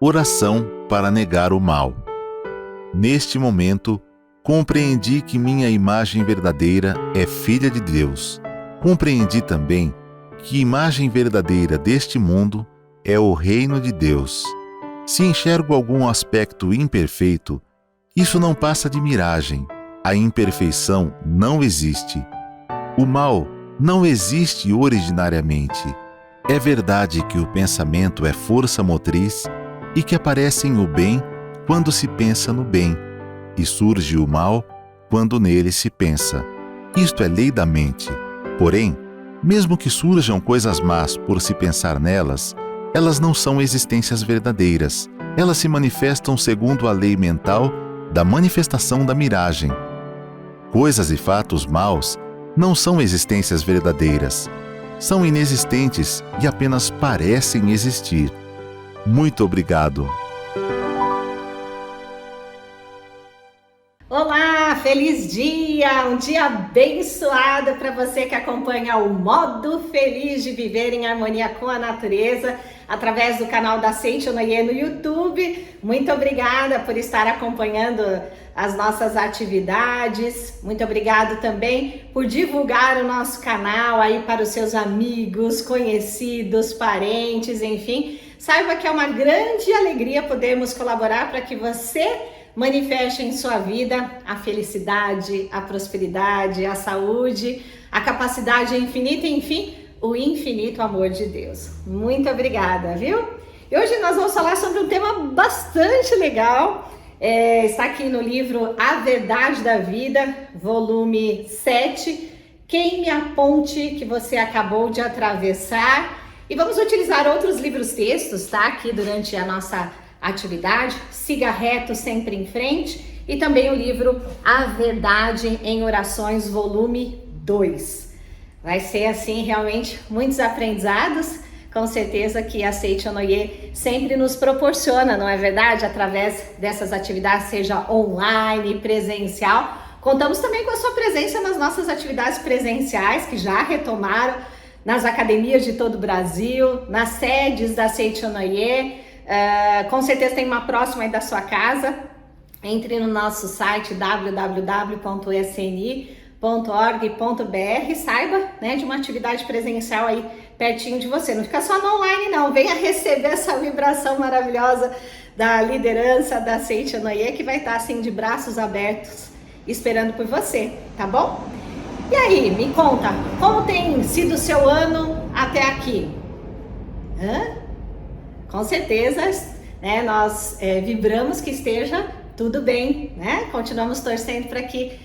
Oração para negar o mal. Neste momento, compreendi que minha imagem verdadeira é filha de Deus. Compreendi também que a imagem verdadeira deste mundo é o reino de Deus. Se enxergo algum aspecto imperfeito, isso não passa de miragem. A imperfeição não existe. O mal não existe originariamente. É verdade que o pensamento é força motriz e que aparece o bem quando se pensa no bem, e surge o mal quando nele se pensa. Isto é lei da mente. Porém, mesmo que surjam coisas más por se pensar nelas, elas não são existências verdadeiras. Elas se manifestam segundo a lei mental da manifestação da miragem. Coisas e fatos maus não são existências verdadeiras. São inexistentes e apenas parecem existir. Muito obrigado. Olá, feliz dia! Um dia abençoado para você que acompanha o Modo Feliz de Viver em Harmonia com a Natureza através do canal da Seiichi Onoye no YouTube. Muito obrigada por estar acompanhando as nossas atividades. Muito obrigado também por divulgar o nosso canal aí para os seus amigos, conhecidos, parentes, enfim. Saiba que é uma grande alegria podermos colaborar para que você manifeste em sua vida a felicidade, a prosperidade, a saúde, a capacidade infinita, enfim, o infinito amor de Deus. Muito obrigada, viu? E hoje nós vamos falar sobre um tema bastante legal. Está aqui no livro A Verdade da Vida, volume 7, Queime a Ponte que você acabou de atravessar. E vamos utilizar outros livros textos, tá? Aqui durante a nossa atividade, Siga Reto Sempre em Frente, e também o livro A Verdade em Orações, volume 2. Vai ser assim realmente muitos aprendizados, com certeza que a Seiichi Onoye sempre nos proporciona, não é verdade? Através dessas atividades, seja online, presencial. Contamos também com a sua presença nas nossas atividades presenciais, que já retomaram nas academias de todo o Brasil, nas sedes da Seiichi Onoye. Com certeza tem uma próxima aí da sua casa. Entre no nosso site www.sni.org.br, saiba, né, de uma atividade presencial aí pertinho de você. Não fica só no online não, venha receber essa vibração maravilhosa da liderança da Seiichi Onoye, que vai estar assim de braços abertos esperando por você, tá bom? E aí, me conta, como tem sido o seu ano até aqui? Com certeza, né, nós vibramos que esteja tudo bem, né? Continuamos torcendo para que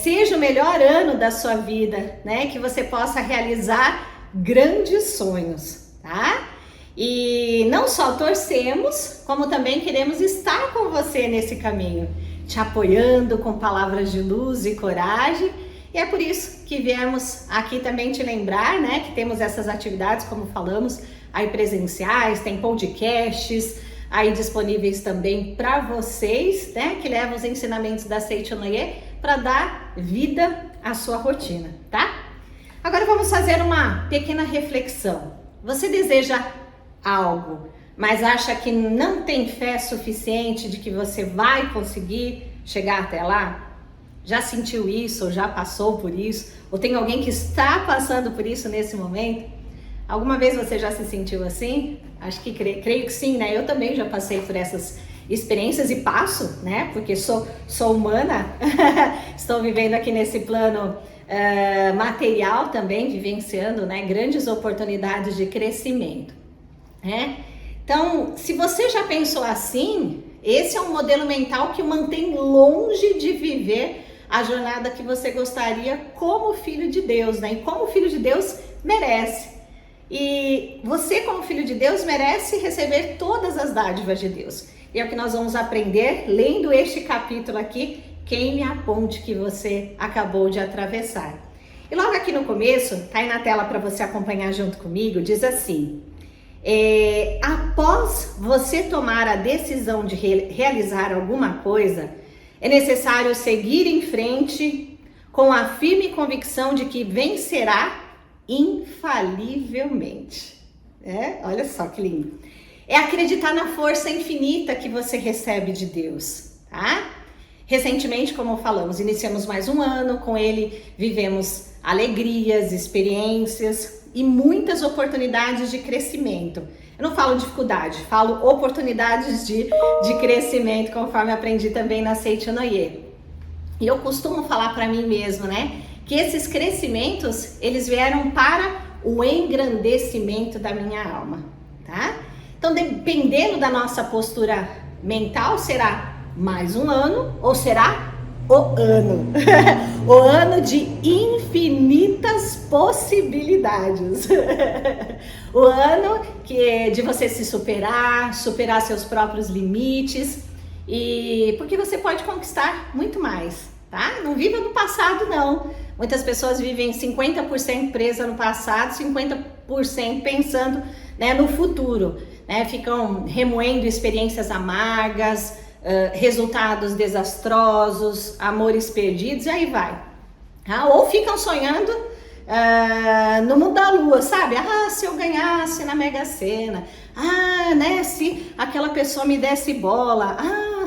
seja o melhor ano da sua vida, né? Que você possa realizar grandes sonhos, tá? E não só torcemos, como também queremos estar com você nesse caminho, te apoiando com palavras de luz e coragem. E é por isso que viemos aqui também te lembrar, né? Que temos essas atividades, como falamos, aí presenciais, tem podcasts aí disponíveis também para vocês, né, que levam os ensinamentos da Seiichi Onoye para dar vida à sua rotina, tá? Agora vamos fazer uma pequena reflexão. Você deseja algo, mas acha que não tem fé suficiente de que você vai conseguir chegar até lá? Já sentiu isso, ou já passou por isso, ou tem alguém que está passando por isso nesse momento? Alguma vez você já se sentiu assim? Acho que creio que sim, né? Eu também já passei por essas experiências e passo, né? Porque sou humana, estou vivendo aqui nesse plano material também, vivenciando, né, grandes oportunidades de crescimento, né? Então, se você já pensou assim, esse é um modelo mental que o mantém longe de viver a jornada que você gostaria como filho de Deus, né? E como filho de Deus merece. E você, como filho de Deus, merece receber todas as dádivas de Deus. E é o que nós vamos aprender lendo este capítulo aqui, Queime a Ponte que você acabou de atravessar. E logo aqui no começo, tá aí na tela para você acompanhar junto comigo, diz assim: após você tomar a decisão de realizar alguma coisa, é necessário seguir em frente com a firme convicção de que vencerá infalivelmente. Olha só que lindo. é acreditar na força infinita que você recebe de Deus, tá? Recentemente, como falamos, iniciamos mais um ano, com ele vivemos alegrias, experiências e muitas oportunidades de crescimento. Eu não falo dificuldade, falo oportunidades de crescimento, conforme aprendi também na Seitonoye. E eu costumo falar para mim mesmo, né, que esses crescimentos, eles vieram para o engrandecimento da minha alma, tá? Então, dependendo da nossa postura mental, será mais um ano ou será o ano? O ano de infinitas possibilidades. O ano que é de você se superar seus próprios limites, e porque você pode conquistar muito mais, tá? Não viva no passado, não. Muitas pessoas vivem 50% presa no passado, 50% pensando, né, no futuro, né? Ficam remoendo experiências amargas, resultados desastrosos, amores perdidos, e aí vai. Ou ficam sonhando no mundo da lua, sabe? Se eu ganhasse na Mega Sena, né? Se aquela pessoa me desse bola,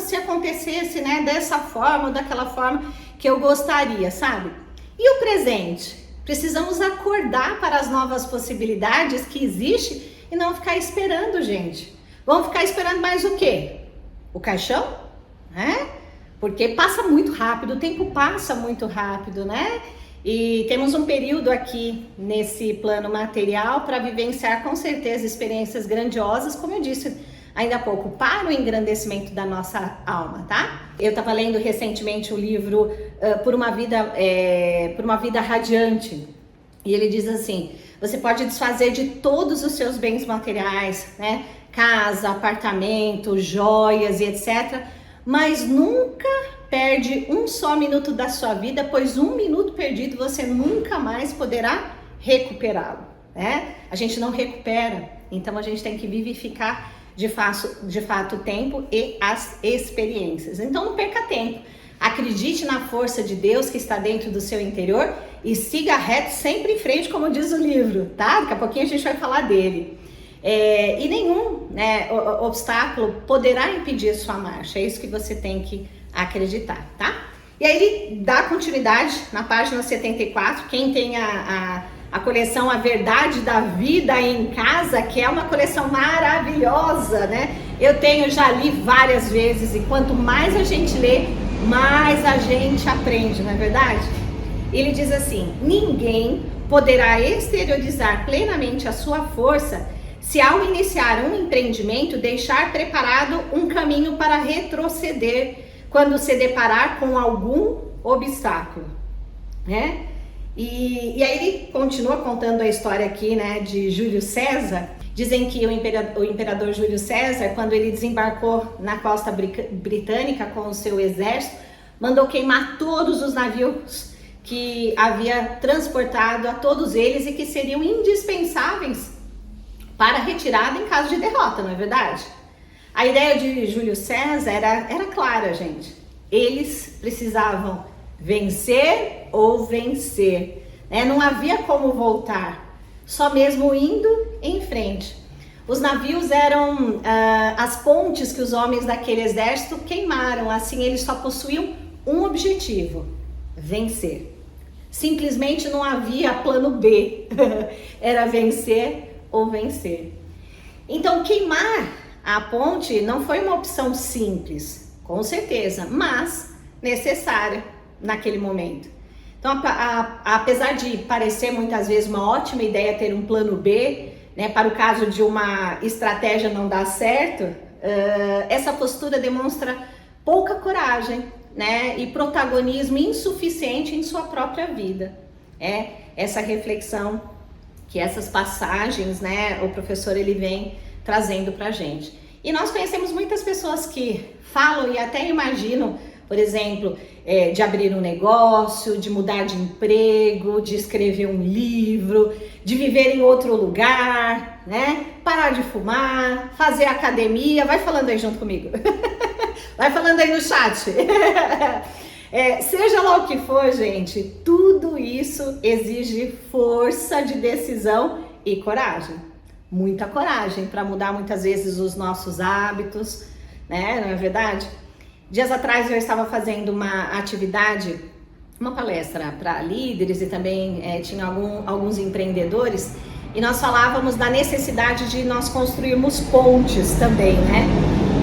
se acontecesse, né, dessa forma ou daquela forma que eu gostaria, sabe? E o presente? Precisamos acordar para as novas possibilidades que existem e não ficar esperando, gente. Vamos ficar esperando mais o quê? O caixão, né? Porque passa muito rápido, o tempo passa muito rápido, né? E temos um período aqui nesse plano material para vivenciar com certeza experiências grandiosas, como eu disse ainda há pouco, para o engrandecimento da nossa alma, tá? Eu estava lendo recentemente o livro Por uma Vida Radiante, e ele diz assim: você pode desfazer de todos os seus bens materiais, né? Casa, apartamento, joias e etc. Mas nunca perde um só minuto da sua vida, pois um minuto perdido você nunca mais poderá recuperá-lo, né? A gente não recupera, então a gente tem que vivificar de fato o tempo e as experiências. Então não perca tempo, acredite na força de Deus que está dentro do seu interior e siga reto sempre em frente, como diz o livro, tá? Daqui a pouquinho a gente vai falar dele. E nenhum, né, obstáculo poderá impedir a sua marcha, é isso que você tem que acreditar, tá? E aí ele dá continuidade na página 74, quem tem a coleção A Verdade da Vida em Casa, que é uma coleção maravilhosa, né? Eu já li várias vezes, e quanto mais a gente lê, mais a gente aprende, não é verdade? Ele diz assim: ninguém poderá exteriorizar plenamente a sua força se ao iniciar um empreendimento deixar preparado um caminho para retroceder quando se deparar com algum obstáculo, né? E aí ele continua contando a história aqui, né, de Júlio César. Dizem que o imperador Júlio César, quando ele desembarcou na costa britânica com o seu exército, mandou queimar todos os navios que havia transportado a todos eles e que seriam indispensáveis para retirada em caso de derrota, não é verdade? A ideia de Júlio César era clara, gente. Eles precisavam vencer ou vencer, né? Não havia como voltar, só mesmo indo em frente. Os navios eram as pontes que os homens daquele exército queimaram, assim eles só possuíam um objetivo: vencer. Simplesmente não havia plano B, era vencer ou vencer. Então queimar a ponte não foi uma opção simples, com certeza, mas necessária naquele momento. Então, apesar de parecer muitas vezes uma ótima ideia ter um plano B, né, para o caso de uma estratégia não dar certo, essa postura demonstra pouca coragem, né, e protagonismo insuficiente em sua própria vida. Essa reflexão que essas passagens, né, o professor ele vem trazendo pra gente. E nós conhecemos muitas pessoas que falam e até imaginam, por exemplo, de abrir um negócio, de mudar de emprego, de escrever um livro, de viver em outro lugar, né? Parar de fumar, fazer academia. Vai falando aí junto comigo. Vai falando aí no chat. Seja lá o que for, gente, tudo isso exige força de decisão e coragem. muita coragem para mudar muitas vezes os nossos hábitos, né? Não é verdade? Dias atrás eu estava fazendo uma atividade, uma palestra para líderes e também tinha alguns empreendedores, e nós falávamos da necessidade de nós construirmos pontes também, né?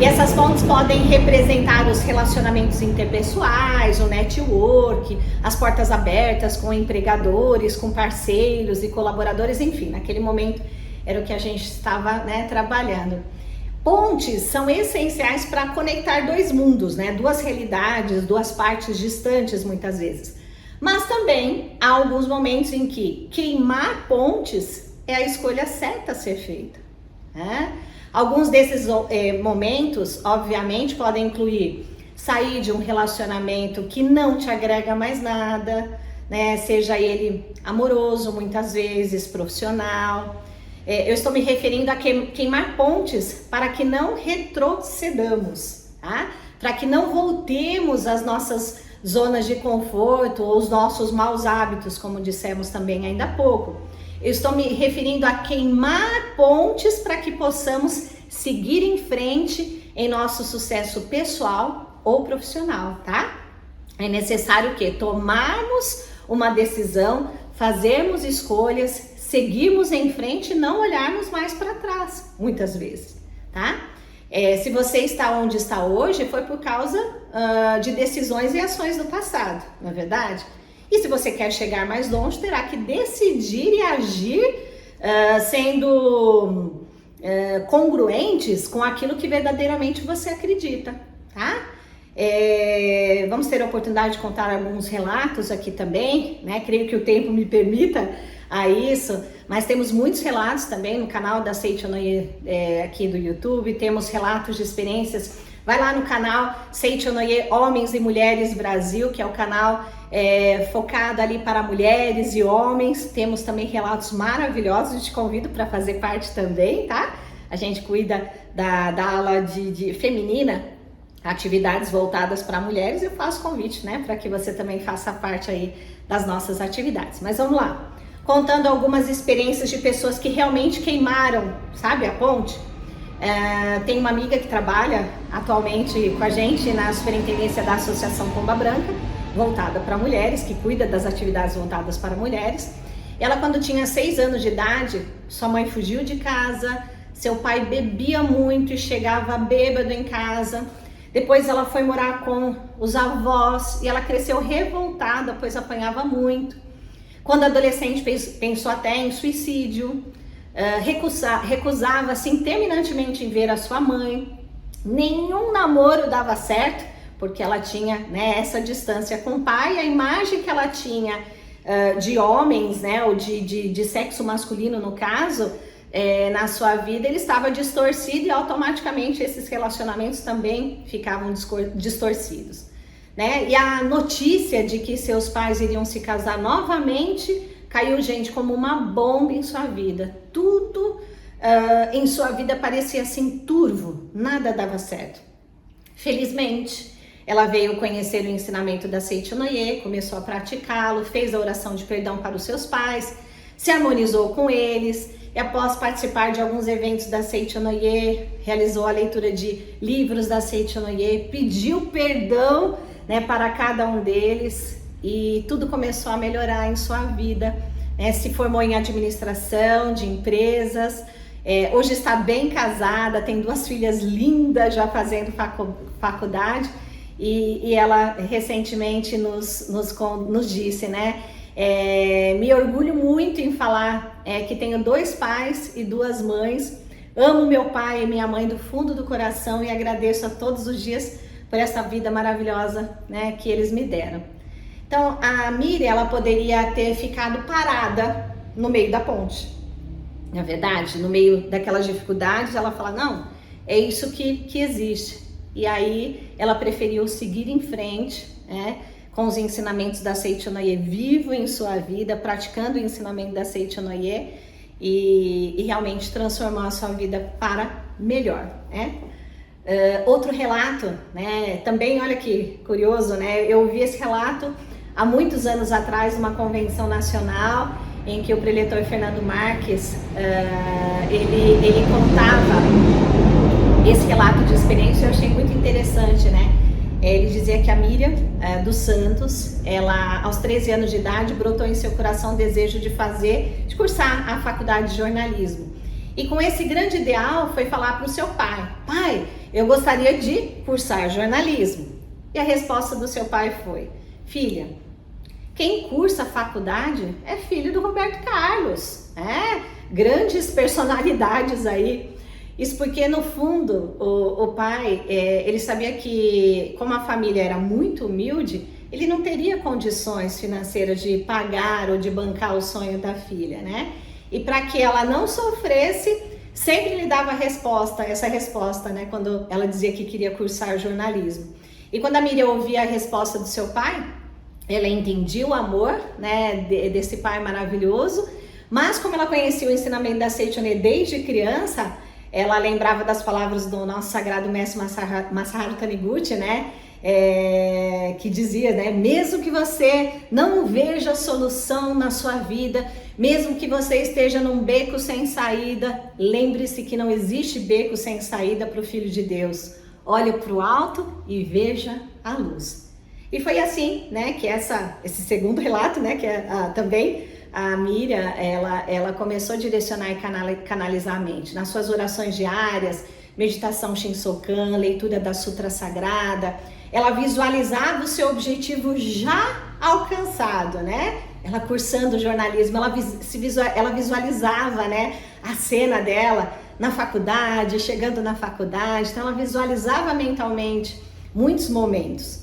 E essas pontes podem representar os relacionamentos interpessoais, o network, as portas abertas com empregadores, com parceiros e colaboradores, enfim, naquele momento era o que a gente estava, né, trabalhando. Pontes são essenciais para conectar dois mundos, né? Duas realidades, duas partes distantes muitas vezes. Mas também há alguns momentos em que queimar pontes é a escolha certa a ser feita, né? Alguns desses momentos, obviamente, podem incluir sair de um relacionamento que não te agrega mais nada, né? Seja ele amoroso, muitas vezes, profissional. Eu estou me referindo a queimar pontes para que não retrocedamos, tá? Para que não voltemos às nossas zonas de conforto ou os nossos maus hábitos, como dissemos também ainda há pouco. Eu estou me referindo a queimar pontes para que possamos seguir em frente em nosso sucesso pessoal ou profissional, tá? É necessário o quê? Tomarmos uma decisão, fazermos escolhas, seguirmos em frente e não olharmos mais para trás, muitas vezes, tá? Se você está onde está hoje, foi por causa de decisões e ações do passado, não é verdade? E se você quer chegar mais longe, terá que decidir e agir sendo congruentes com aquilo que verdadeiramente você acredita, tá? Vamos ter a oportunidade de contar alguns relatos aqui também, né? Creio que o tempo me permita a isso, mas temos muitos relatos também no canal da Seichonoye aqui do YouTube, temos relatos de experiências. Vai lá no canal Seichonoye Homens e Mulheres Brasil, que é o canal focado ali para mulheres e homens. Temos também relatos maravilhosos, te convido para fazer parte também, tá? A gente cuida da ala de feminina, atividades voltadas para mulheres. Eu faço convite, né, para que você também faça parte aí das nossas atividades. Mas vamos lá, contando algumas experiências de pessoas que realmente queimaram, sabe, a ponte. Tem uma amiga que trabalha atualmente com a gente na superintendência da Associação Pomba Branca, voltada para mulheres, que cuida das atividades voltadas para mulheres. Ela, quando tinha 6 anos de idade, sua mãe fugiu de casa, seu pai bebia muito e chegava bêbado em casa. Depois ela foi morar com os avós e ela cresceu revoltada, pois apanhava muito. Quando adolescente, pensou até em suicídio, recusava-se terminantemente em ver a sua mãe. Nenhum namoro dava certo, porque ela tinha, né, essa distância com o pai. A imagem que ela tinha de homens, né, ou de sexo masculino no caso, na sua vida, ele estava distorcido e automaticamente esses relacionamentos também ficavam distorcidos, né? E a notícia de que seus pais iriam se casar novamente caiu, gente, como uma bomba em sua vida. Tudo em sua vida parecia assim turvo, nada dava certo. Felizmente, ela veio conhecer o ensinamento da Seichonoye, começou a praticá-lo, fez a oração de perdão para os seus pais, se harmonizou com eles, e após participar de alguns eventos da Seichonoye, realizou a leitura de livros da Seichonoye, pediu perdão, né, para cada um deles, e tudo começou a melhorar em sua vida, né? Se formou em administração de empresas, hoje está bem casada, tem 2 filhas lindas já fazendo faculdade, e ela recentemente nos disse, né? Me orgulho muito em falar que tenho 2 pais e 2 mães, amo meu pai e minha mãe do fundo do coração e agradeço a todos os dias por essa vida maravilhosa, né, que eles me deram. Então a Miriam, ela poderia ter ficado parada no meio da ponte, na verdade, no meio daquelas dificuldades. Ela fala, não, é isso que existe, e aí ela preferiu seguir em frente, né, com os ensinamentos da Seichonoye vivo em sua vida, praticando o ensinamento da Seichonoye e realmente transformou a sua vida para melhor, né? Outro relato, né? Também, olha que curioso, né? Eu ouvi esse relato há muitos anos atrás numa convenção nacional em que o preletor Fernando Marques, ele contava esse relato de experiência. Eu achei muito interessante, né? Ele dizia que a Miriam dos Santos, ela aos 13 anos de idade, brotou em seu coração o desejo de cursar a faculdade de jornalismo. E com esse grande ideal foi falar para o seu pai: pai, eu gostaria de cursar jornalismo. E a resposta do seu pai foi: filha, quem cursa a faculdade é filho do Roberto Carlos, grandes personalidades aí. Isso porque, no fundo, o pai, ele sabia que, como a família era muito humilde, ele não teria condições financeiras de pagar ou de bancar o sonho da filha, né? E para que ela não sofresse, sempre lhe dava essa resposta, né? Quando ela dizia que queria cursar jornalismo. E quando a Miriam ouvia a resposta do seu pai, ela entendia o amor, né, desse pai maravilhoso, mas como ela conhecia o ensinamento da Seichoné desde criança, ela lembrava das palavras do nosso sagrado mestre Masaharu Taniguchi, né? Que dizia, né? Mesmo que você não veja solução na sua vida, mesmo que você esteja num beco sem saída, lembre-se que não existe beco sem saída para o Filho de Deus. Olhe para o alto e veja a luz. E foi assim, né? Que esse segundo relato, né? Que também a Miriam, ela começou a direcionar e canalizar a mente nas suas orações diárias, meditação Shinsokan, leitura da Sutra Sagrada. Ela visualizava o seu objetivo já alcançado, né? Ela cursando jornalismo, ela visualizava, né, a cena dela na faculdade, chegando na faculdade. Então ela visualizava mentalmente muitos momentos.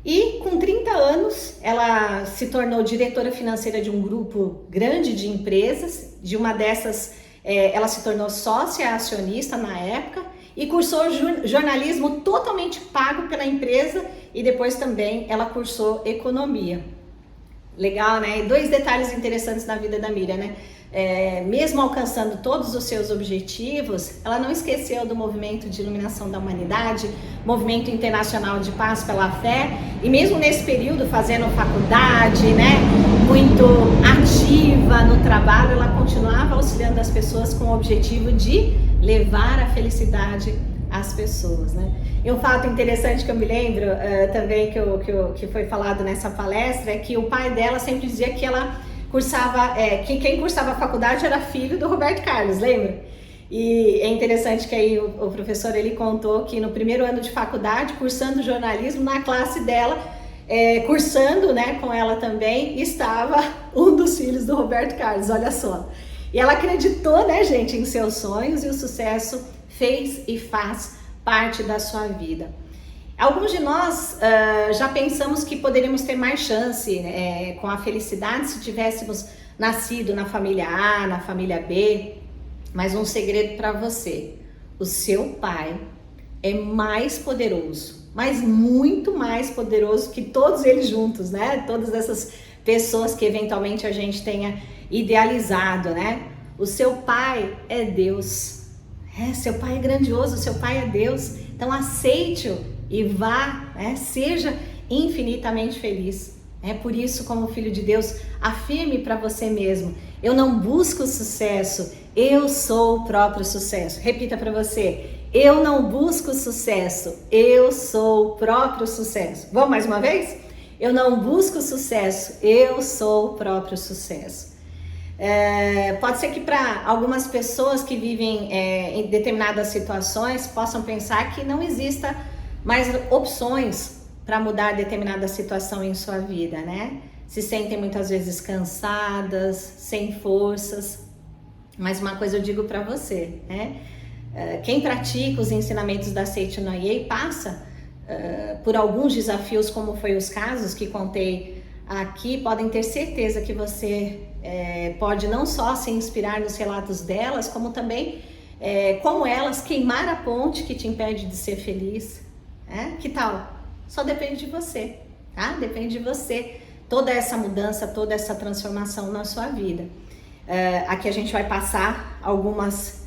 E com 30 anos, ela se tornou diretora financeira de um grupo grande de empresas. De uma dessas, ela se tornou sócia acionista na época e cursou jornalismo totalmente pago pela empresa, e depois também ela cursou economia. Legal, né? E 2 detalhes interessantes na vida da Miriam, né? Mesmo alcançando todos os seus objetivos, ela não esqueceu do movimento de iluminação da humanidade, movimento internacional de paz pela fé, e mesmo nesse período fazendo faculdade, né, muito ativa no trabalho, ela continuava auxiliando as pessoas com o objetivo de levar a felicidade às pessoas, né? E um fato interessante que eu me lembro também que foi falado nessa palestra é que o pai dela sempre dizia que ela cursava, que quem cursava a faculdade era filho do Roberto Carlos, lembra? E é interessante que aí o professor, ele contou que no primeiro ano de faculdade, cursando jornalismo, na classe dela, cursando, né, com ela também, estava um dos filhos do Roberto Carlos, olha só. E ela acreditou, né, gente, em seus sonhos, e o sucesso fez e faz parte da sua vida. Alguns de nós já pensamos que poderíamos ter mais chance com a felicidade se tivéssemos nascido na família A, na família B, mas um segredo para você: o seu pai é mais poderoso, mas muito mais poderoso que todos eles juntos, né? Todas essas pessoas que eventualmente a gente tenha idealizado, né? O seu pai é Deus, seu pai é grandioso, seu pai é Deus, então aceite-o e vá, né? Seja infinitamente feliz. Por isso, como filho de Deus, afirme para você mesmo: eu não busco sucesso, eu sou o próprio sucesso. Repita para você: eu não busco sucesso, eu sou o próprio sucesso. Vamos mais uma vez? Eu não busco sucesso, eu sou o próprio sucesso. Pode ser que para algumas pessoas que vivem em determinadas situações possam pensar que não exista mais opções para mudar determinada situação em sua vida, né? Se sentem muitas vezes cansadas, sem forças. Mas uma coisa eu digo para você, né? Quem pratica os ensinamentos da Seichonoye passa por alguns desafios, como foi os casos que contei aqui. Podem ter certeza que você pode não só se inspirar nos relatos delas, como também, como elas, queimar a ponte que te impede de ser feliz. Que tal? Só depende de você, tá? Depende de você. Toda essa mudança, toda essa transformação na sua vida. Aqui a gente vai passar algumas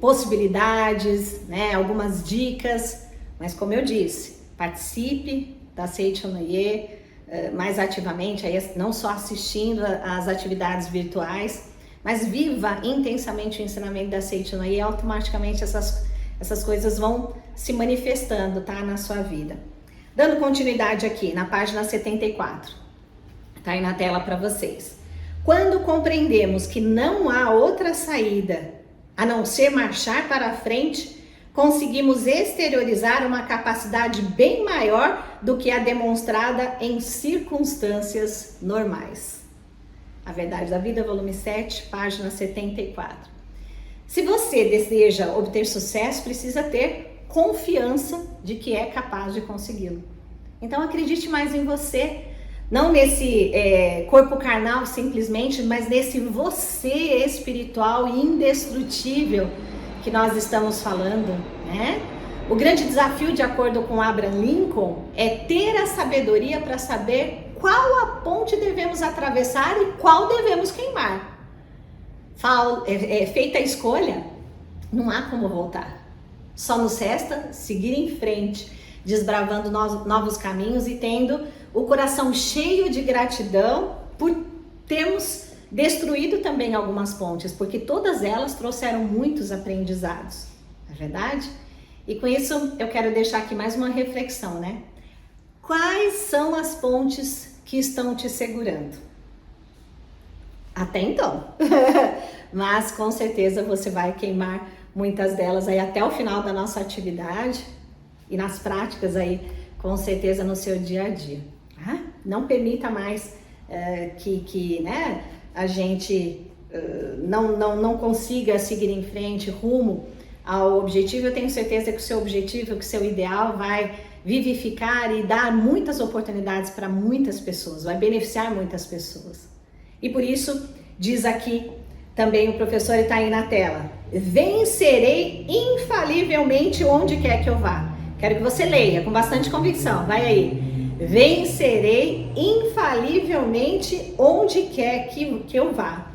possibilidades, né? Algumas dicas, mas como eu disse, participe da Seichonoye, mais ativamente, aí, não só assistindo às atividades virtuais, mas viva intensamente o ensinamento da Seiichi no Ie, e automaticamente essas coisas vão se manifestando, tá, na sua vida. Dando continuidade aqui na página 74, tá aí na tela para vocês. Quando compreendemos que não há outra saída a não ser marchar para a frente, conseguimos exteriorizar uma capacidade bem maior do que a demonstrada em circunstâncias normais. A Verdade da Vida, volume 7, página 74. Se você deseja obter sucesso, precisa ter confiança de que é capaz de consegui-lo. Então acredite mais em você, não nesse corpo carnal simplesmente, mas nesse você espiritual e indestrutível que nós estamos falando, né? O grande desafio, de acordo com Abraham Lincoln, é ter a sabedoria para saber qual a ponte devemos atravessar e qual devemos queimar. Feita a escolha, não há como voltar. Só nos resta seguir em frente, desbravando novos caminhos e tendo o coração cheio de gratidão por termos destruído também algumas pontes, porque todas elas trouxeram muitos aprendizados, não é verdade? E com isso eu quero deixar aqui mais uma reflexão, né? Quais são as pontes que estão te segurando? Até então. Mas com certeza você vai queimar muitas delas aí até o final da nossa atividade e nas práticas aí, com certeza no seu dia a dia. Tá? Não permita mais que né, a gente não consiga seguir em frente rumo ao objetivo. Eu tenho certeza que o seu objetivo, que o seu ideal vai vivificar e dar muitas oportunidades para muitas pessoas, vai beneficiar muitas pessoas. E por isso, diz aqui também o professor, está aí na tela: vencerei infalivelmente onde quer que eu vá. Quero que você leia com bastante convicção, vai aí. Vencerei infalivelmente onde quer que eu vá.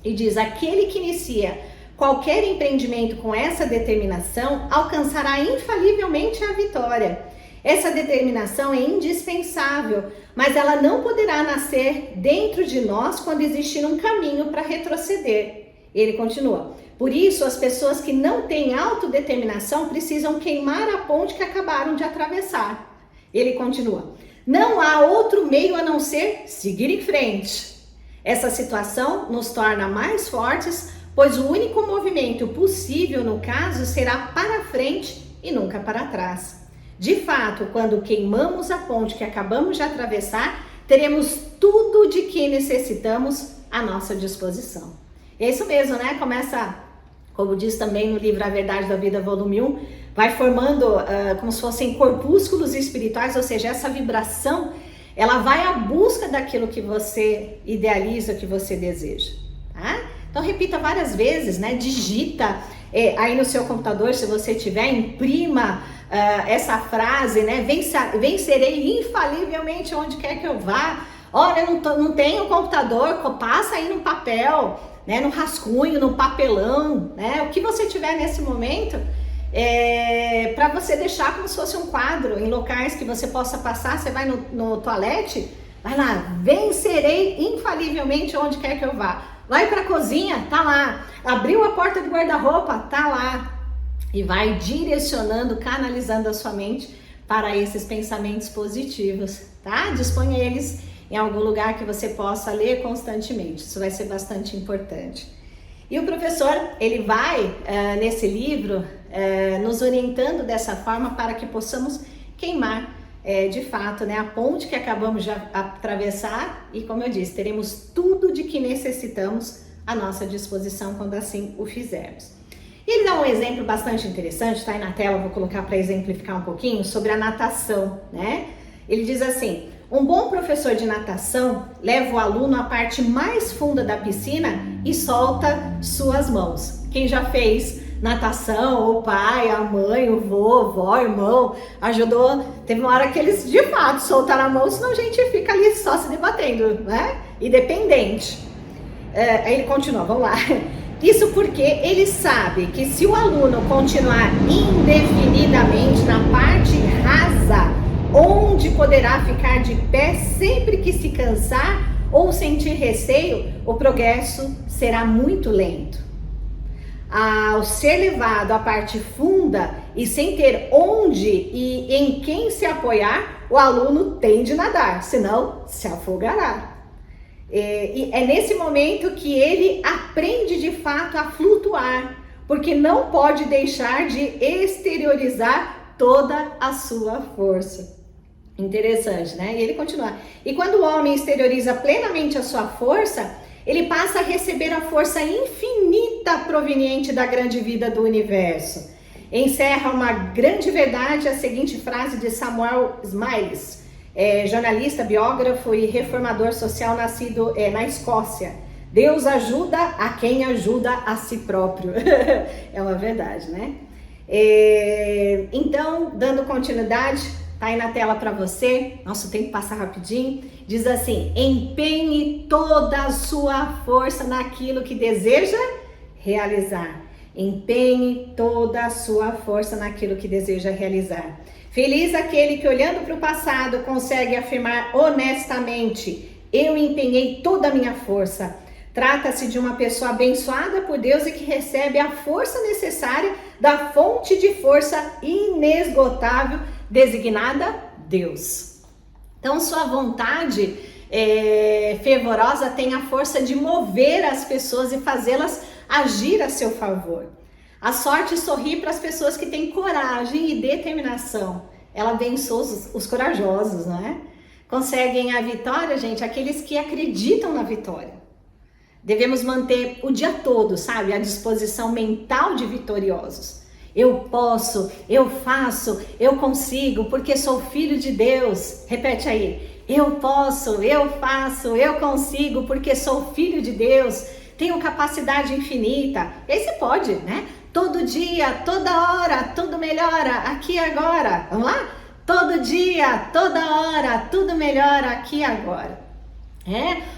E diz: aquele que inicia qualquer empreendimento com essa determinação alcançará infalivelmente a vitória. Essa determinação é indispensável, mas ela não poderá nascer dentro de nós quando existir um caminho para retroceder. Ele continua: por isso, as pessoas que não têm autodeterminação precisam queimar a ponte que acabaram de atravessar. Ele continua: não há outro meio a não ser seguir em frente. Essa situação nos torna mais fortes, pois o único movimento possível no caso será para frente e nunca para trás. De fato, quando queimamos a ponte que acabamos de atravessar, teremos tudo de que necessitamos à nossa disposição. É isso mesmo, né? Começa, como diz também no livro A Verdade da Vida, volume 1, vai formando como se fossem corpúsculos espirituais, ou seja, essa vibração, ela vai à busca daquilo que você idealiza, que você deseja, tá? Então repita várias vezes, né? Digita aí no seu computador, se você tiver, imprima essa frase, né? Vencerei infalivelmente onde quer que eu vá. Olha, não tenho computador, passa aí no papel, né? No rascunho, no papelão, né? O que você tiver nesse momento, para você deixar como se fosse um quadro em locais que você possa passar. Você vai no toalete, vai lá: vencerei infalivelmente onde quer que eu vá. Vai para a cozinha, tá lá. Abriu a porta do guarda-roupa, tá lá. E vai direcionando, canalizando a sua mente para esses pensamentos positivos, tá? Disponha eles em algum lugar que você possa ler constantemente. Isso vai ser bastante importante. E o professor, ele vai, nesse livro, nos orientando dessa forma para que possamos queimar, de fato, né, a ponte que acabamos de atravessar. E como eu disse, teremos tudo de que necessitamos à nossa disposição quando assim o fizermos. E ele dá um exemplo bastante interessante, está aí na tela, vou colocar para exemplificar um pouquinho, sobre a natação, né? Ele diz assim: um bom professor de natação leva o aluno à parte mais funda da piscina e solta suas mãos. Quem já fez natação, o pai, a mãe, o vô, vó, irmão, ajudou, teve uma hora que eles de fato soltaram a mão, senão a gente fica ali só se debatendo, né? Independente. Aí ele continua, vamos lá. Isso porque ele sabe que se o aluno continuar indefinidamente na parte rasa, onde poderá ficar de pé sempre que se cansar ou sentir receio, o progresso será muito lento. Ao ser levado à parte funda e sem ter onde e em quem se apoiar, o aluno tem de nadar, senão se afogará. E é nesse momento que ele aprende de fato a flutuar, porque não pode deixar de exteriorizar toda a sua força. Interessante, né? E ele continua. E quando o homem exterioriza plenamente a sua força, ele passa a receber a força infinita proveniente da grande vida do universo. Encerra uma grande verdade a seguinte frase de Samuel Smiles, jornalista, biógrafo e reformador social nascido na Escócia. Deus ajuda a quem ajuda a si próprio. É uma verdade, né? Então, dando continuidade, tá aí na tela para você. Nosso tempo passa rapidinho. Diz assim: empenhe toda a sua força naquilo que deseja realizar. Empenhe toda a sua força naquilo que deseja realizar. Feliz aquele que, olhando para o passado, consegue afirmar honestamente: eu empenhei toda a minha força. Trata-se de uma pessoa abençoada por Deus e que recebe a força necessária da fonte de força inesgotável designada Deus. Então, sua vontade fervorosa tem a força de mover as pessoas e fazê-las agir a seu favor. A sorte sorri para as pessoas que têm coragem e determinação. Ela abençoa os corajosos, não é? Conseguem a vitória, gente, aqueles que acreditam na vitória. Devemos manter o dia todo, sabe, a disposição mental de vitoriosos. Eu posso, eu faço, eu consigo, porque sou filho de Deus. Repete aí. Eu posso, eu faço, eu consigo, porque sou filho de Deus. Tenho capacidade infinita. E aí você pode, né? Todo dia, toda hora, tudo melhora aqui e agora. Vamos lá? Todo dia, toda hora, tudo melhora aqui e agora.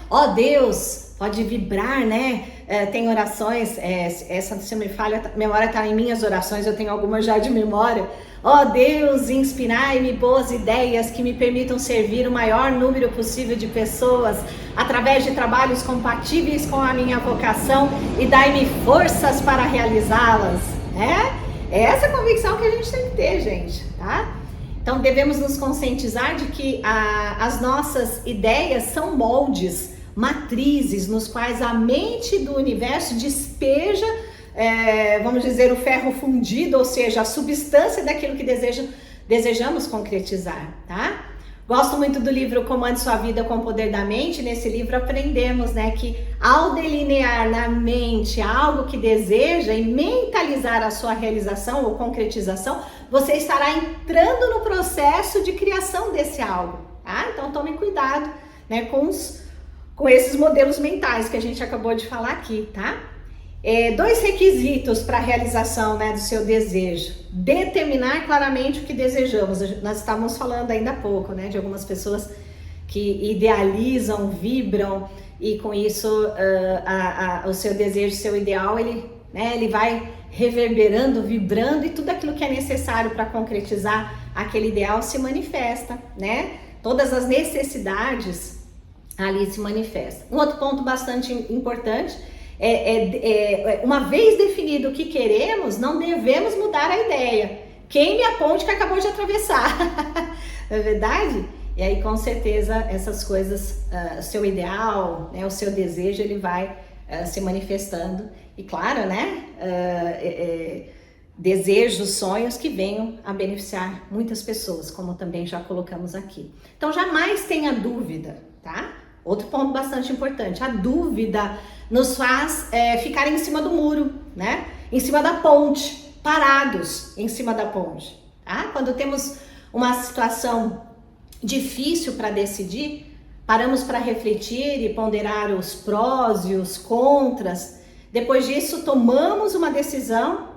Ó Deus, pode vibrar, né? Tem orações, essa se me falha, a memória está em minhas orações, eu tenho algumas já de memória. Ó Deus, inspirai-me boas ideias que me permitam servir o maior número possível de pessoas através de trabalhos compatíveis com a minha vocação e dai-me forças para realizá-las. É essa convicção que a gente tem que ter, gente, tá? Então devemos nos conscientizar de que as nossas ideias são moldes, matrizes nos quais a mente do universo despeja, vamos dizer, o ferro fundido, ou seja, a substância daquilo que desejamos concretizar, tá? Gosto muito do livro Comande Sua Vida com o Poder da Mente. Nesse livro aprendemos, né, que ao delinear na mente algo que deseja e mentalizar a sua realização ou concretização, você estará entrando no processo de criação desse algo, tá? Então tome cuidado, né, com esses modelos mentais que a gente acabou de falar aqui, tá? 2 requisitos para a realização, né, do seu desejo. Determinar claramente o que desejamos. Nós estávamos falando ainda há pouco, né, de algumas pessoas que idealizam, vibram e com isso o seu desejo, o seu ideal, ele vai reverberando, vibrando e tudo aquilo que é necessário para concretizar aquele ideal se manifesta, né? Todas as necessidades ali se manifestam. Um outro ponto bastante importante uma vez definido o que queremos, não devemos mudar a ideia. Queime a ponte que acabou de atravessar. Não é verdade? E aí, com certeza, essas coisas, o seu ideal, né, o seu desejo, ele vai se manifestando. E claro, né, desejos, sonhos que venham a beneficiar muitas pessoas, como também já colocamos aqui. Então, jamais tenha dúvida, tá? Outro ponto bastante importante, a dúvida nos faz ficar em cima do muro, né? Em cima da ponte, parados em cima da ponte, tá? Quando temos uma situação difícil para decidir, paramos para refletir e ponderar os prós e os contras. Depois disso, tomamos uma decisão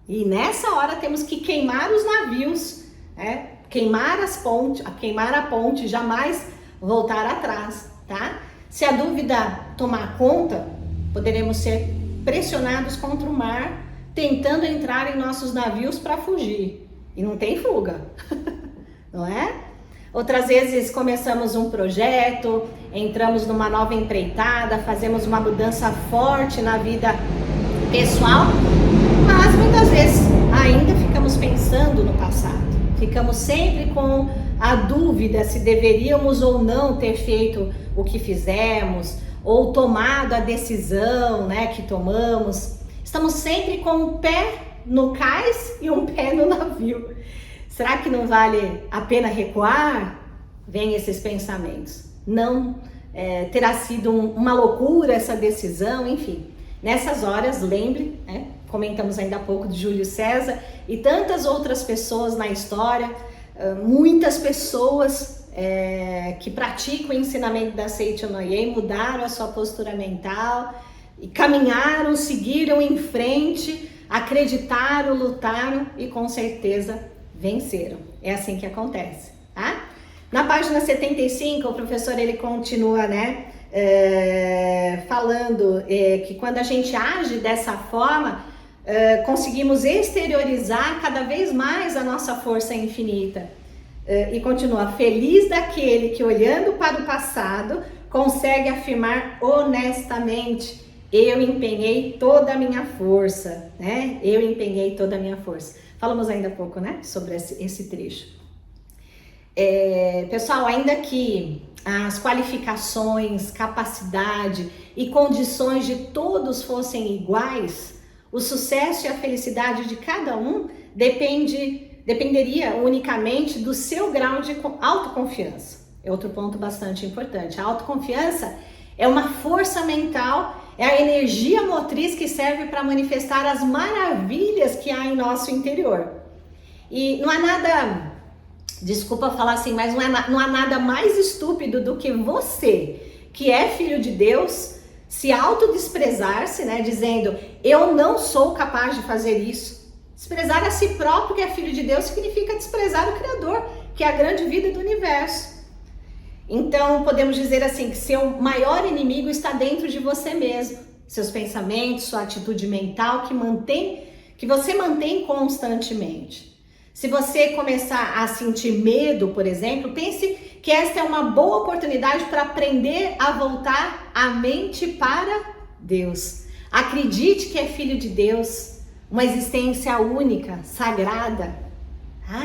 e nessa hora temos que queimar os navios, né? Queimar a ponte, jamais voltar atrás, tá? Se a dúvida tomar conta, poderemos ser pressionados contra o mar, tentando entrar em nossos navios para fugir. E não tem fuga, não é? outras vezes começamos um projeto, entramos numa nova empreitada, fazemos uma mudança forte na vida pessoal, mas muitas vezes ainda ficamos pensando no passado, ficamos sempre com a dúvida se deveríamos ou não ter feito o que fizemos, ou tomado a decisão, né, que tomamos. Estamos sempre com um pé no cais e um pé no navio. Será que não vale a pena recuar? Vem esses pensamentos. Não terá sido uma loucura essa decisão, enfim. Nessas horas, lembre, né, comentamos ainda há pouco de Júlio César e tantas outras pessoas na história, muitas pessoas que praticam o ensinamento da Seiichi Noye mudaram a sua postura mental e caminharam, seguiram em frente, acreditaram, lutaram e com certeza venceram. É assim que acontece, tá? Na página 75, o professor ele continua, né, falando que quando a gente age dessa forma, conseguimos exteriorizar cada vez mais a nossa força infinita. E continua, feliz daquele que olhando para o passado consegue afirmar honestamente: eu empenhei toda a minha força, né? Eu empenhei toda a minha força. Falamos ainda há pouco, né? Sobre esse trecho. Pessoal, ainda que as qualificações, capacidade e condições de todos fossem iguais, o sucesso e a felicidade de cada um dependeria unicamente do seu grau de autoconfiança. É outro ponto bastante importante. A autoconfiança é uma força mental, é a energia motriz que serve para manifestar as maravilhas que há em nosso interior. E não há nada, desculpa falar assim, mas não há nada mais estúpido do que você, que é filho de Deus, se autodesprezar-se, né, dizendo: eu não sou capaz de fazer isso. Desprezar a si próprio, que é filho de Deus, significa desprezar o Criador, que é a grande vida do universo. Então, podemos dizer assim, que seu maior inimigo está dentro de você mesmo. Seus pensamentos, sua atitude mental que você mantém constantemente. Se você começar a sentir medo, por exemplo, pense que esta é uma boa oportunidade para aprender a voltar a mente para Deus. Acredite que é filho de Deus, uma existência única, sagrada.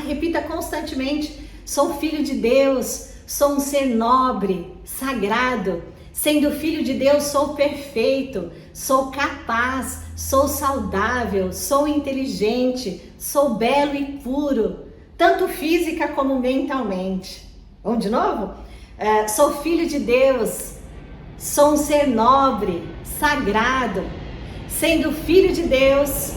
Repita constantemente: sou filho de Deus, sou um ser nobre, sagrado. Sendo filho de Deus, sou perfeito, sou capaz, sou saudável, sou inteligente, sou belo e puro, tanto física como mentalmente. Vamos de novo? Sou filho de Deus, sou um ser nobre, sagrado. Sendo filho de Deus,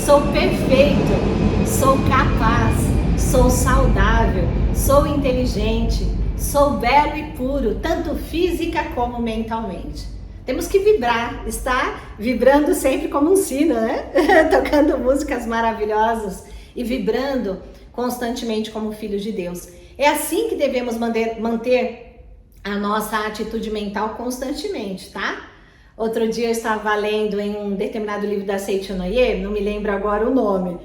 sou perfeito, sou capaz, sou saudável, sou inteligente, sou belo e puro, tanto física como mentalmente. Temos que vibrar, estar vibrando sempre como um sino, né? Tocando músicas maravilhosas e vibrando constantemente como filhos de Deus. É assim que devemos manter a nossa atitude mental constantemente, tá? Outro dia eu estava lendo em um determinado livro da Seiichi Noye, não me lembro agora o nome,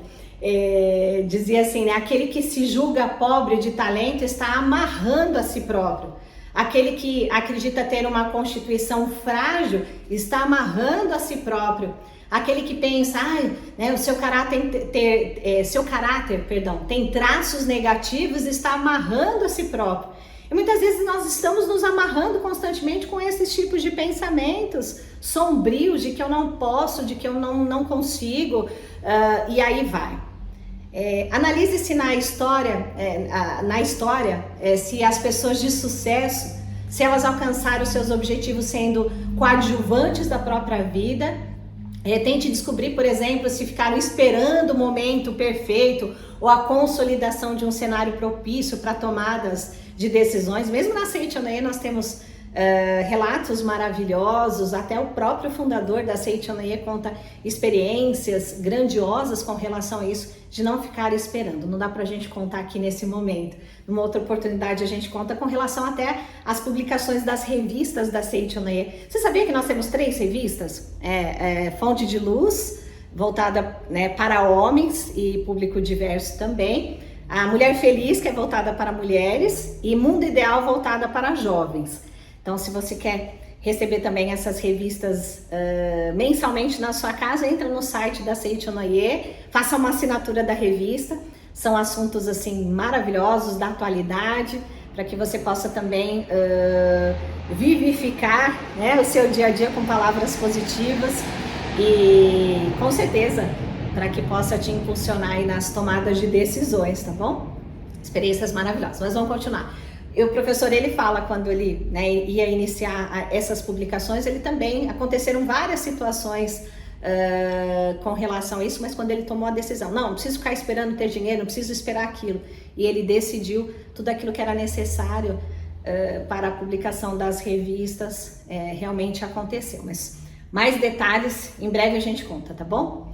dizia assim, né? Aquele que se julga pobre de talento está amarrando a si próprio. Aquele que acredita ter uma constituição frágil está amarrando a si próprio. Aquele que pensa, né, o seu caráter tem traços negativos, está amarrando a si próprio. E muitas vezes nós estamos nos amarrando constantemente com esses tipos de pensamentos sombrios, de que eu não posso, de que eu não consigo, e aí vai. Analise-se na história, se as pessoas de sucesso, se elas alcançaram seus objetivos sendo coadjuvantes da própria vida. Tente descobrir, por exemplo, se ficaram esperando o momento perfeito ou a consolidação de um cenário propício para tomadas de decisões. Mesmo na Seiichi Noye nós temos relatos maravilhosos, até o próprio fundador da Seiichi Noye conta experiências grandiosas com relação a isso, de não ficar esperando. Não dá pra gente contar aqui nesse momento. Numa outra oportunidade a gente conta com relação até às publicações das revistas da Seiichi Noye. Você sabia que nós temos 3 revistas? Fonte de Luz, voltada, né, para homens e público diverso também. a Mulher Feliz, que é voltada para mulheres, e Mundo Ideal, voltada para jovens. Então, se você quer receber também essas revistas mensalmente na sua casa, entra no site da Seichonoye, faça uma assinatura da revista. São assuntos assim maravilhosos da atualidade, para que você possa também vivificar, né, o seu dia a dia com palavras positivas e com certeza para que possa te impulsionar aí nas tomadas de decisões, tá bom? Experiências maravilhosas. Mas vamos continuar. O professor, ele fala, quando ele, né, ia iniciar essas publicações, ele também, aconteceram várias situações com relação a isso, mas quando ele tomou a decisão, não preciso ficar esperando ter dinheiro, não preciso esperar aquilo, e ele decidiu tudo aquilo que era necessário para a publicação das revistas, realmente aconteceu. Mas mais detalhes, em breve a gente conta, tá bom?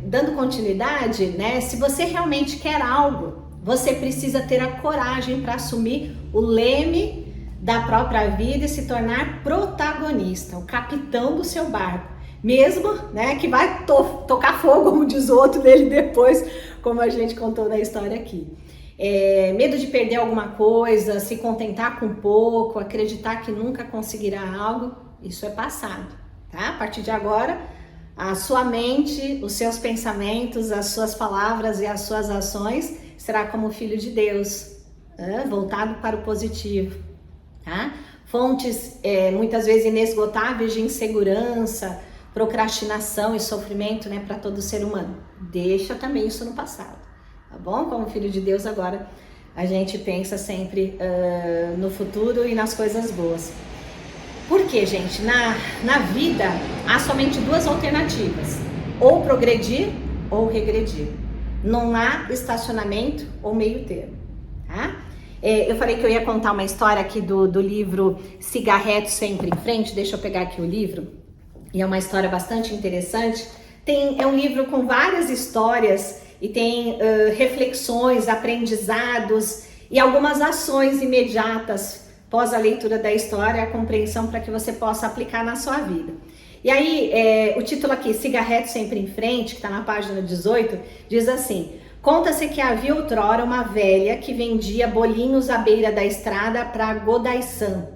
Dando continuidade, né, se você realmente quer algo, você precisa ter a coragem para assumir o leme da própria vida e se tornar protagonista, o capitão do seu barco, mesmo, né, que vai tocar fogo, como diz o outro dele depois, como a gente contou na história aqui. Medo de perder alguma coisa, se contentar com pouco, acreditar que nunca conseguirá algo, isso é passado, tá? A partir de agora, a sua mente, os seus pensamentos, as suas palavras e as suas ações será como filho de Deus, voltado para o positivo, tá? Fontes muitas vezes inesgotáveis de insegurança, procrastinação e sofrimento, né, para todo ser humano. Deixa também isso no passado, tá bom? Como filho de Deus, agora a gente pensa sempre no futuro e nas coisas boas. Por quê, gente? Na vida há somente duas alternativas: ou progredir ou regredir. Não há estacionamento ou meio termo, tá? Eu falei que eu ia contar uma história aqui do livro Cigarreto Sempre em Frente. Deixa eu pegar aqui o livro. E é uma história bastante interessante. É um livro com várias histórias e tem reflexões, aprendizados e algumas ações imediatas após a leitura da história, a compreensão para que você possa aplicar na sua vida. E aí, o título aqui, Cigarreto Sempre em Frente, que está na página 18, diz assim: conta-se que havia outrora uma velha que vendia bolinhos à beira da estrada para Godaisan.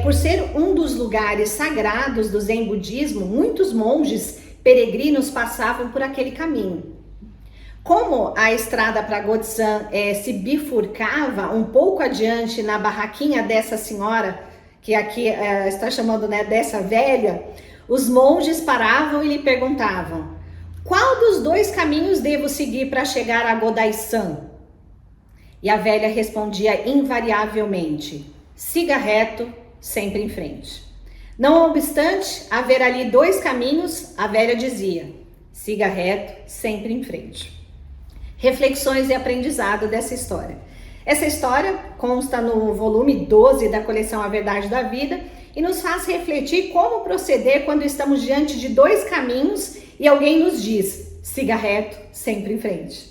Por ser um dos lugares sagrados do Zen budismo, muitos monges peregrinos passavam por aquele caminho. Como a estrada para Godaisan se bifurcava um pouco adiante na barraquinha dessa senhora, que aqui está chamando, né, dessa velha, os monges paravam e lhe perguntavam: qual dos dois caminhos devo seguir para chegar a Godaisan? E a velha respondia invariavelmente: siga reto, sempre em frente. Não obstante haver ali dois caminhos, a velha dizia: siga reto, sempre em frente. Reflexões e aprendizado dessa história. Essa história consta no volume 12 da coleção A Verdade da Vida e nos faz refletir como proceder quando estamos diante de dois caminhos e alguém nos diz: siga reto, sempre em frente.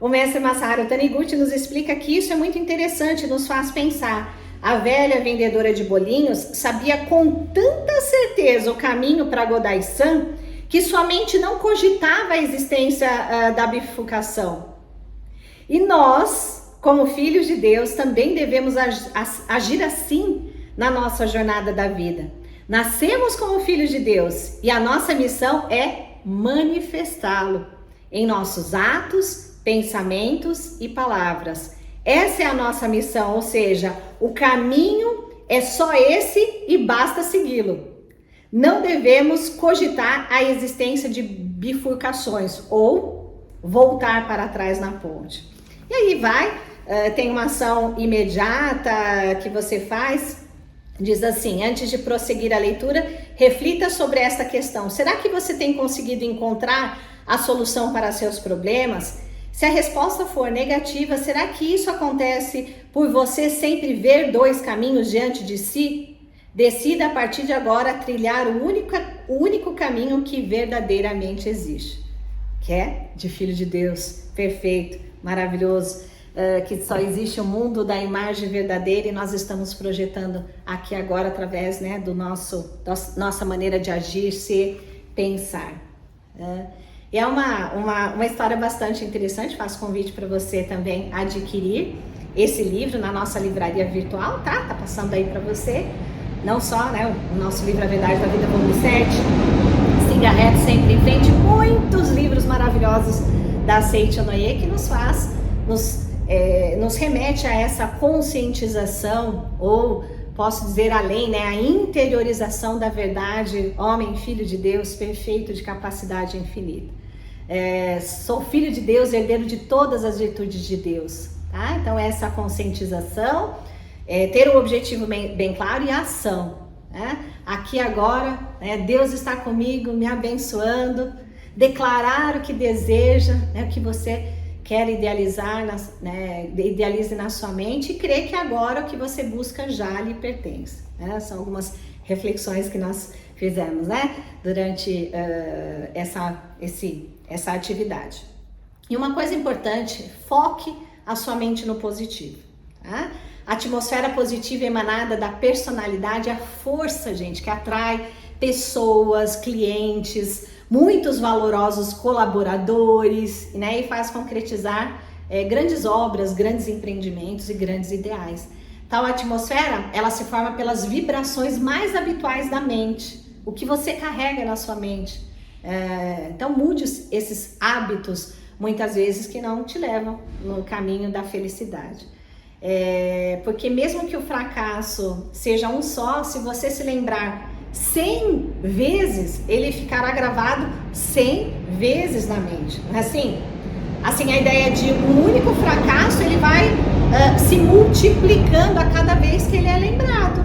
O mestre Masaharu Taniguchi nos explica que isso é muito interessante, nos faz pensar. A velha vendedora de bolinhos sabia com tanta certeza o caminho para Godaisan que sua mente não cogitava a existência da bifurcação. E nós, como filhos de Deus, também devemos agir assim na nossa jornada da vida. Nascemos como filhos de Deus e a nossa missão é manifestá-lo em nossos atos, pensamentos e palavras. Essa é a nossa missão, ou seja, o caminho é só esse e basta segui-lo. Não devemos cogitar a existência de bifurcações ou voltar para trás na ponte. E aí tem uma ação imediata que você faz, diz assim: antes de prosseguir a leitura, reflita sobre esta questão. Será que você tem conseguido encontrar a solução para seus problemas? Se a resposta for negativa, será que isso acontece por você sempre ver dois caminhos diante de si? Decida a partir de agora trilhar o único caminho que verdadeiramente existe, que é de filho de Deus, perfeito, maravilhoso, que só existe o mundo da imagem verdadeira e nós estamos projetando aqui agora através, né, nossa maneira de agir, ser, pensar. E é uma história bastante interessante, faço convite para você também adquirir esse livro na nossa livraria virtual, tá? Tá passando aí para você. Não só, né, o nosso livro A Verdade da Vida, volume 7, Siga Reto, Sempre em Frente, muitos livros maravilhosos da Seita Noé que nos remete a essa conscientização, ou posso dizer além, né, a interiorização da verdade, homem, filho de Deus, perfeito, de capacidade infinita. Sou filho de Deus, herdeiro de todas as virtudes de Deus, tá? Então essa conscientização, ter um objetivo bem claro e a ação, né? Aqui agora, né, Deus está comigo, me abençoando, declarar o que deseja, né, o que você quer idealizar, idealize na sua mente e crer que agora o que você busca já lhe pertence, né? São algumas reflexões que nós fizemos, né, durante essa atividade. E uma coisa importante, foque a sua mente no positivo, tá? A atmosfera positiva emanada da personalidade é a força, gente, que atrai pessoas, clientes, muitos valorosos colaboradores, né, e faz concretizar grandes obras, grandes empreendimentos e grandes ideais. Tal atmosfera, ela se forma pelas vibrações mais habituais da mente, o que você carrega na sua mente. Então mude esses hábitos, muitas vezes, que não te levam no caminho da felicidade. Porque mesmo que o fracasso seja um só, se você se lembrar 100 vezes, ele ficará gravado 100 vezes na mente. Assim, a ideia de um único fracasso, ele vai se multiplicando a cada vez que ele é lembrado.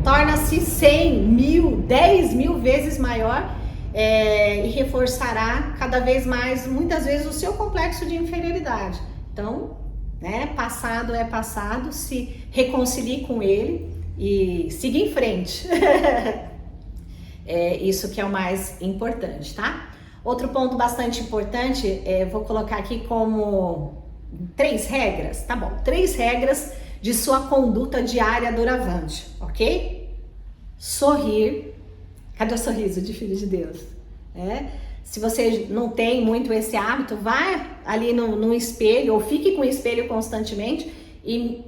Torna-se 100, 1000, 10 mil vezes maior e reforçará cada vez mais, muitas vezes, o seu complexo de inferioridade. Então, né, passado é passado, se reconcilie com ele e siga em frente. Isso que é o mais importante, tá? Outro ponto bastante importante, vou colocar aqui como 3 regras, tá bom? 3 regras de sua conduta diária doravante, ok? Sorrir. Cadê o sorriso de filho de Deus? Se você não tem muito esse hábito, vai ali no espelho, ou fique com o espelho constantemente e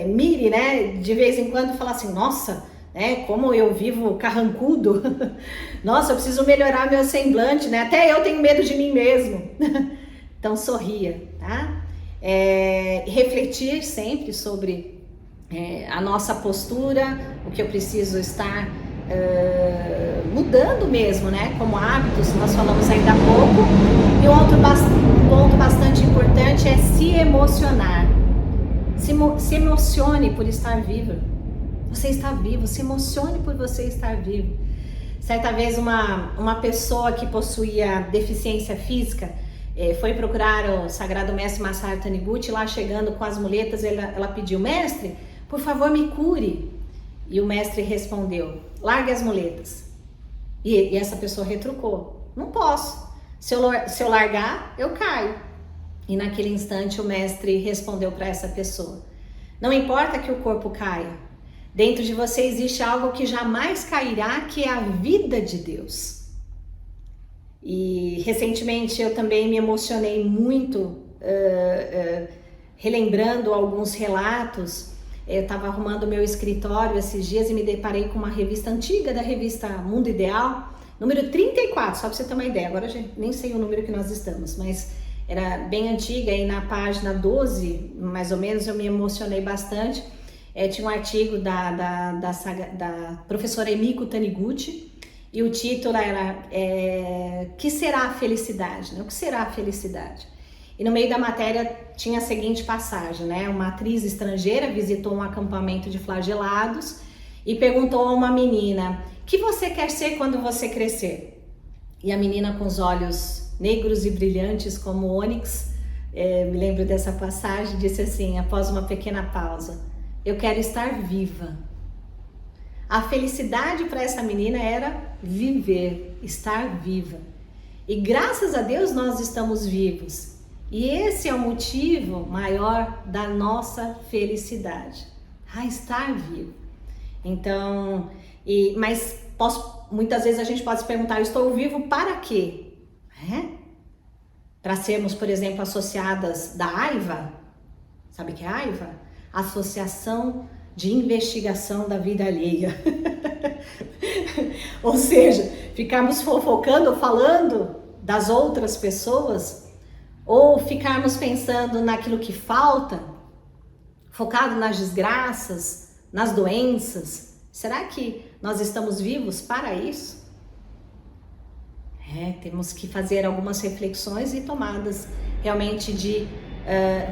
mire, né, de vez em quando, fala assim, nossa, como eu vivo carrancudo, nossa, eu preciso melhorar meu semblante, né, até eu tenho medo de mim mesmo. Então sorria, tá? Refletir sempre sobre a nossa postura, o que eu preciso estar mudando mesmo, né, como hábitos, nós falamos ainda há pouco. E um ponto bastante importante é se emocionar. Se emocione por estar vivo. Você está vivo, se emocione por você estar vivo. Certa vez uma pessoa que possuía deficiência física foi procurar o Sagrado Mestre Masaru Taniguchi. Lá chegando com as muletas, ela pediu, mestre, por favor me cure. E o mestre respondeu, largue as muletas. E essa pessoa retrucou, não posso, se eu largar, eu caio. E naquele instante o mestre respondeu para essa pessoa, não importa que o corpo caia, dentro de você existe algo que jamais cairá, que é a vida de Deus. E recentemente eu também me emocionei muito, relembrando alguns relatos. Eu estava arrumando o meu escritório esses dias e me deparei com uma revista antiga, da revista Mundo Ideal, número 34, só para você ter uma ideia. Agora eu nem sei o número que nós estamos, mas era bem antiga, e na página 12, mais ou menos, eu me emocionei bastante. Tinha um artigo da professora Emiko Taniguchi, e o título era que será a felicidade? Né? O que será a felicidade? E no meio da matéria tinha a seguinte passagem, né? Uma atriz estrangeira visitou um acampamento de flagelados e perguntou a uma menina, o que você quer ser quando você crescer? E a menina, com os olhos negros e brilhantes como ônix, me lembro dessa passagem, disse assim, após uma pequena pausa, eu quero estar viva. A felicidade para essa menina era viver, estar viva. E graças a Deus nós estamos vivos. E esse é o motivo maior da nossa felicidade, estar vivo. Então, muitas vezes a gente pode se perguntar, eu estou vivo para quê? para sermos, por exemplo, associadas da AIVA. Sabe o que é a AIVA? Associação de Investigação da Vida Alheia. Ou seja, ficarmos fofocando, falando das outras pessoas, ou ficarmos pensando naquilo que falta, focado nas desgraças, nas doenças. Será que nós estamos vivos para isso? Temos que fazer algumas reflexões e tomadas realmente de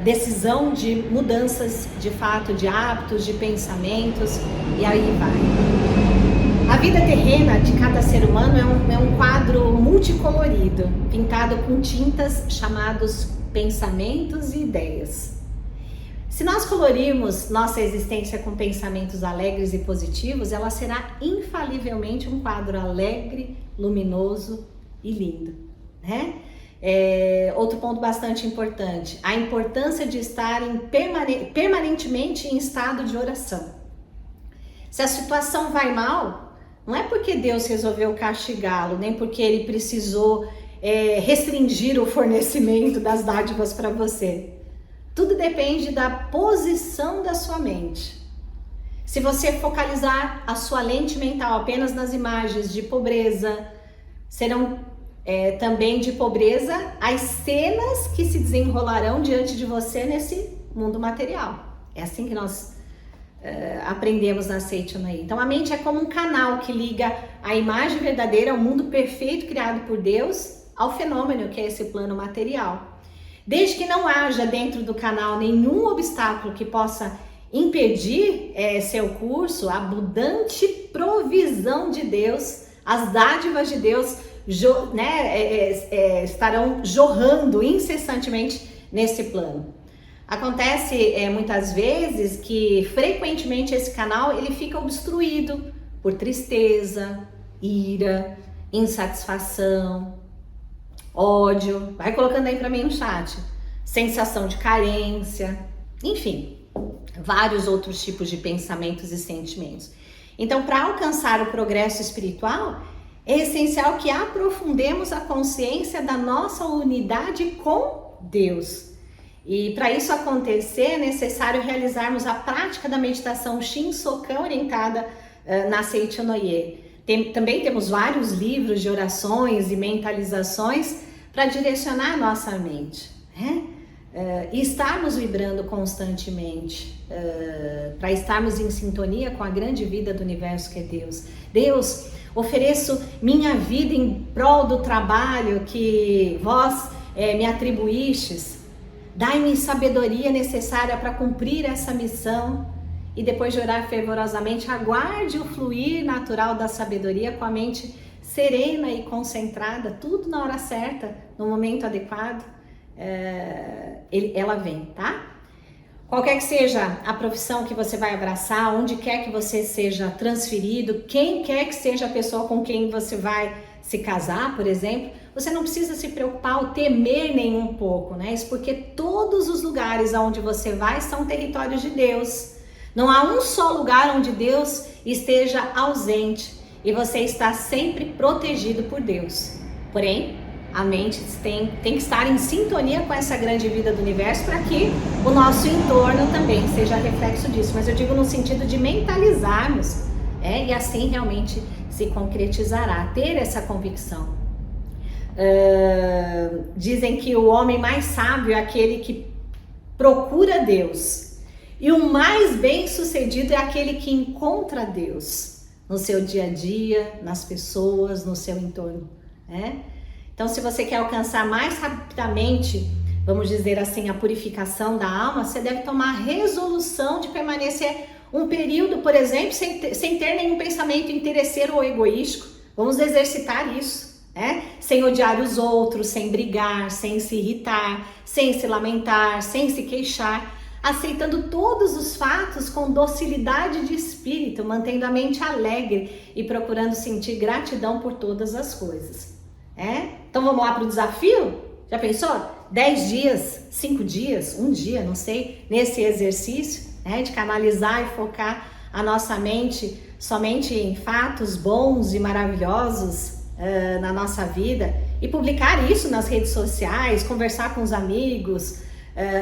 decisão de mudanças de fato, de hábitos, de pensamentos, e aí vai. A vida terrena de cada ser humano é um quadro multicolorido, pintado com tintas chamados pensamentos e ideias. Se nós colorirmos nossa existência com pensamentos alegres e positivos, ela será infalivelmente um quadro alegre, luminoso e lindo, né? Outro ponto bastante importante, a importância de estar permanentemente em estado de oração. Se a situação vai mal, não é porque Deus resolveu castigá-lo, nem porque ele precisou restringir o fornecimento das dádivas para você. Tudo depende da posição da sua mente. Se você focalizar a sua lente mental apenas nas imagens de pobreza, serão também de pobreza as cenas que se desenrolarão diante de você nesse mundo material. É assim que nós aprendemos na Seichonoye. Então a mente é como um canal que liga a imagem verdadeira ao mundo perfeito criado por Deus ao fenômeno que é esse plano material. Desde que não haja dentro do canal nenhum obstáculo que possa impedir seu curso, a abundante provisão de Deus, as dádivas de Deus estarão jorrando incessantemente nesse plano. Acontece muitas vezes que frequentemente esse canal ele fica obstruído por tristeza, ira, insatisfação, ódio, vai colocando aí para mim no chat, sensação de carência, enfim, vários outros tipos de pensamentos e sentimentos. Então, para alcançar o progresso espiritual, é essencial que aprofundemos a consciência da nossa unidade com Deus. E para isso acontecer, é necessário realizarmos a prática da meditação Shinsokan orientada na Seichonoye. Também temos vários livros de orações e mentalizações para direcionar a nossa mente, né? E estarmos vibrando constantemente, para estarmos em sintonia com a grande vida do universo que é Deus. Deus, ofereço minha vida em prol do trabalho que vós me atribuístes. Dai-me sabedoria necessária para cumprir essa missão. E depois de orar fervorosamente, aguarde o fluir natural da sabedoria com a mente serena e concentrada, tudo na hora certa, no momento adequado, ela vem, tá? Qualquer que seja a profissão que você vai abraçar, onde quer que você seja transferido, quem quer que seja a pessoa com quem você vai se casar, por exemplo, você não precisa se preocupar ou temer nem um pouco, né? Isso porque todos os lugares aonde você vai são territórios de Deus. Não há um só lugar onde Deus esteja ausente e você está sempre protegido por Deus. Porém, a mente tem que estar em sintonia com essa grande vida do universo para que o nosso entorno também seja reflexo disso. Mas eu digo no sentido de mentalizarmos, e assim realmente se concretizará, ter essa convicção. Dizem que o homem mais sábio é aquele que procura Deus. E o mais bem-sucedido é aquele que encontra Deus no seu dia a dia, nas pessoas, no seu entorno, né? Então, se você quer alcançar mais rapidamente, vamos dizer assim, a purificação da alma, você deve tomar a resolução de permanecer um período, por exemplo, sem ter nenhum pensamento interesseiro ou egoístico. Vamos exercitar isso, né? Sem odiar os outros, sem brigar, sem se irritar, sem se lamentar, sem se queixar, aceitando todos os fatos com docilidade de espírito, mantendo a mente alegre e procurando sentir gratidão por todas as coisas. Então vamos lá para o desafio? Já pensou? 10 dias, 5 dias, 1 dia, não sei, nesse exercício, de canalizar e focar a nossa mente somente em fatos bons e maravilhosos na nossa vida e publicar isso nas redes sociais, conversar com os amigos,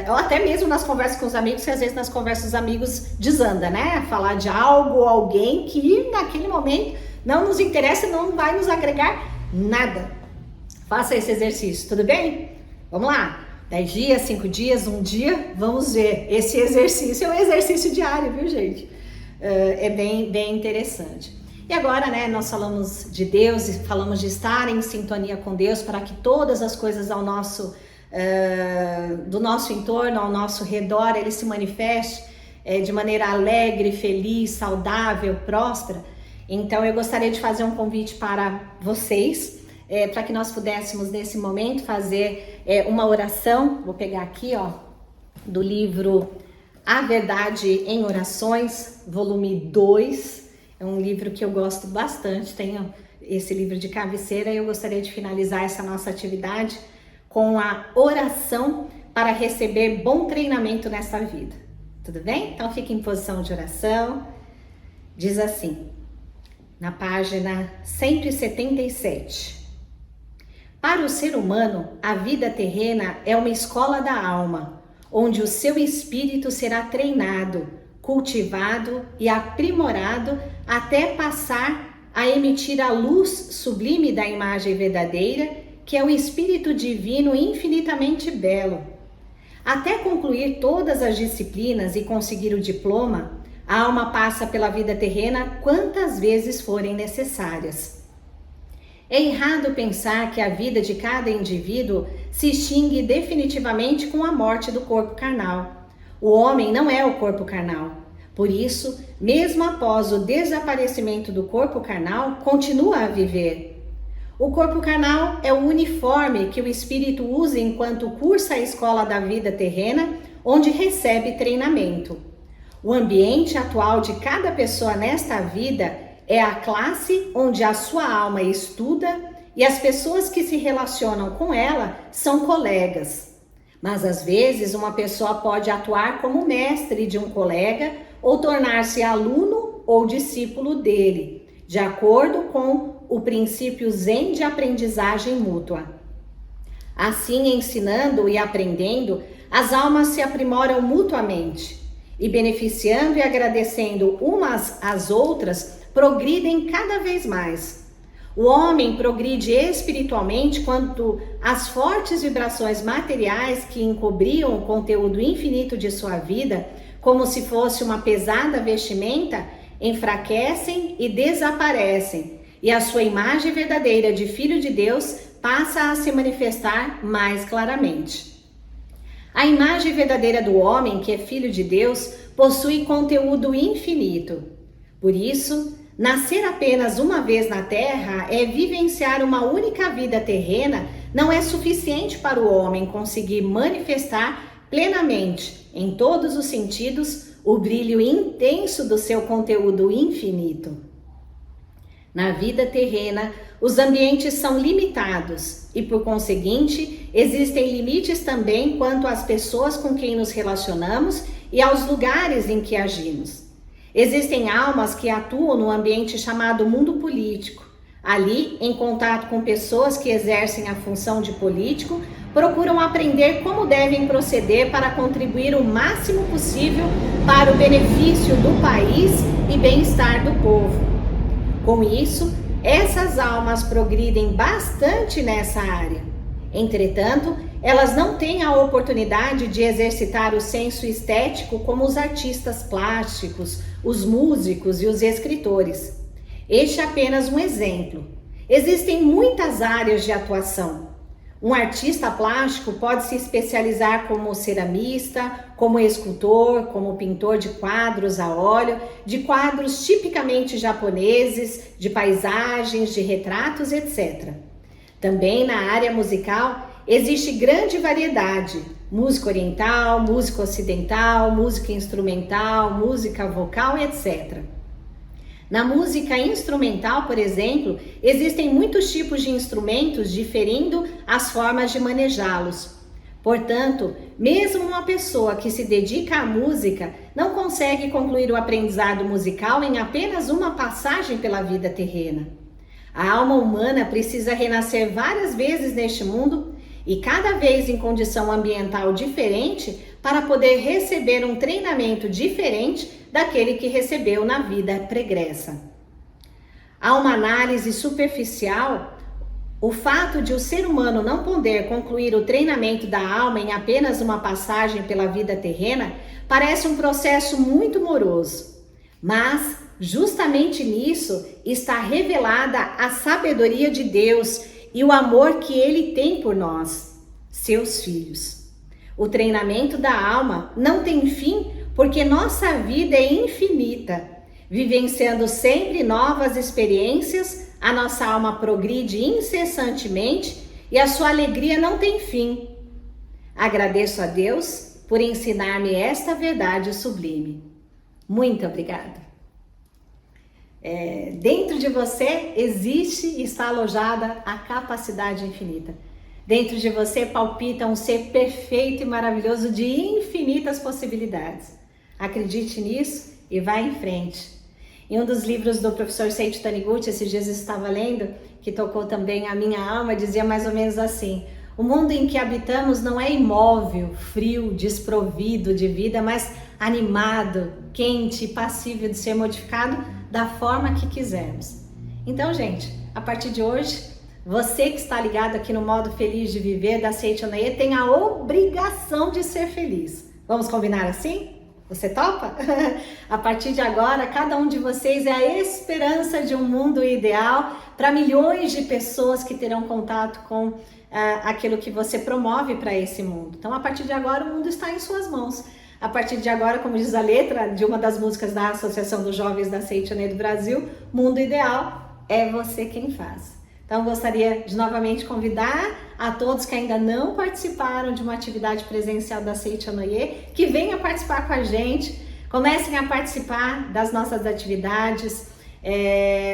ou até mesmo nas conversas com os amigos, que às vezes nas conversas dos amigos desanda, né? Falar de algo ou alguém que naquele momento não nos interessa, não vai nos agregar nada. Faça esse exercício, tudo bem? Vamos lá, 10 dias, 5 dias, 1 dia, vamos ver. Esse exercício é um exercício diário, viu, gente? É bem interessante. E agora, né, nós falamos de Deus e falamos de estar em sintonia com Deus para que todas as coisas do nosso entorno, ao nosso redor, ele se manifeste de maneira alegre, feliz, saudável, próspera. Então eu gostaria de fazer um convite para vocês, para que nós pudéssemos nesse momento fazer uma oração. Vou pegar aqui, ó, do livro A Verdade em Orações, volume 2. É um livro que eu gosto bastante, tenho esse livro de cabeceira, e eu gostaria de finalizar essa nossa atividade com a oração para receber bom treinamento nessa vida. Tudo bem? Então fique em posição de oração. Diz assim, na página 177. Para o ser humano, a vida terrena é uma escola da alma, onde o seu espírito será treinado, cultivado e aprimorado até passar a emitir a luz sublime da imagem verdadeira, que é o Espírito Divino infinitamente belo. Até concluir todas as disciplinas e conseguir o diploma, a alma passa pela vida terrena quantas vezes forem necessárias. É errado pensar que a vida de cada indivíduo se extingue definitivamente com a morte do corpo carnal. O homem não é o corpo carnal. Por isso, mesmo após o desaparecimento do corpo carnal, continua a viver. O corpo carnal é o uniforme que o espírito usa enquanto cursa a escola da vida terrena, onde recebe treinamento. O ambiente atual de cada pessoa nesta vida é a classe onde a sua alma estuda, e as pessoas que se relacionam com ela são colegas. Mas às vezes uma pessoa pode atuar como mestre de um colega ou tornar-se aluno ou discípulo dele, de acordo com o princípio Zen de aprendizagem mútua. Assim, ensinando e aprendendo, as almas se aprimoram mutuamente e, beneficiando e agradecendo umas às outras, progridem cada vez mais. O homem progride espiritualmente quando as fortes vibrações materiais que encobriam o conteúdo infinito de sua vida, como se fosse uma pesada vestimenta, enfraquecem e desaparecem, e a sua imagem verdadeira de Filho de Deus passa a se manifestar mais claramente. A imagem verdadeira do homem, que é Filho de Deus, possui conteúdo infinito. Por isso, nascer apenas uma vez na Terra é vivenciar uma única vida terrena, não é suficiente para o homem conseguir manifestar plenamente, em todos os sentidos, o brilho intenso do seu conteúdo infinito. Na vida terrena, os ambientes são limitados e, por conseguinte, existem limites também quanto às pessoas com quem nos relacionamos e aos lugares em que agimos. Existem almas que atuam no ambiente chamado mundo político. Ali, em contato com pessoas que exercem a função de político, procuram aprender como devem proceder para contribuir o máximo possível para o benefício do país e bem-estar do povo. Com isso, essas almas progridem bastante nessa área. Entretanto, elas não têm a oportunidade de exercitar o senso estético como os artistas plásticos, os músicos e os escritores. Este é apenas um exemplo. Existem muitas áreas de atuação. Um artista plástico pode se especializar como ceramista, como escultor, como pintor de quadros a óleo, de quadros tipicamente japoneses, de paisagens, de retratos, etc. Também na área musical existe grande variedade: música oriental, música ocidental, música instrumental, música vocal, etc. Na música instrumental, por exemplo, existem muitos tipos de instrumentos, diferindo as formas de manejá-los. Portanto, mesmo uma pessoa que se dedica à música não consegue concluir o aprendizado musical em apenas uma passagem pela vida terrena. A alma humana precisa renascer várias vezes neste mundo e cada vez em condição ambiental diferente para poder receber um treinamento diferente daquele que recebeu na vida pregressa. Há uma análise superficial. O fato de o ser humano não poder concluir o treinamento da alma em apenas uma passagem pela vida terrena parece um processo muito moroso, mas justamente nisso está revelada a sabedoria de Deus e o amor que Ele tem por nós, seus filhos. O treinamento da alma não tem fim porque nossa vida é infinita. Vivenciando sempre novas experiências, a nossa alma progride incessantemente e a sua alegria não tem fim. Agradeço a Deus por ensinar-me esta verdade sublime. Muito obrigada. Dentro de você existe e está alojada a capacidade infinita. Dentro de você palpita um ser perfeito e maravilhoso de infinitas possibilidades. Acredite nisso e vá em frente. Em um dos livros do professor Seiichi Taniguchi, esses dias eu estava lendo, que tocou também a minha alma, dizia mais ou menos assim: o mundo em que habitamos não é imóvel, frio, desprovido de vida, mas animado, quente e passível de ser modificado da forma que quisermos. Então, gente, a partir de hoje, você que está ligado aqui no modo feliz de viver da Seiichi Onoye tem a obrigação de ser feliz. Vamos combinar assim? Você topa? A partir de agora, cada um de vocês é a esperança de um mundo ideal para milhões de pessoas que terão contato com aquilo que você promove para esse mundo. Então, a partir de agora, o mundo está em suas mãos. A partir de agora, como diz a letra de uma das músicas da Associação dos Jovens da Seiichi Onoye do Brasil, mundo ideal é você quem faz. Então, gostaria de novamente convidar a todos que ainda não participaram de uma atividade presencial da Seiichi Onoye, que venham participar com a gente, comecem a participar das nossas atividades.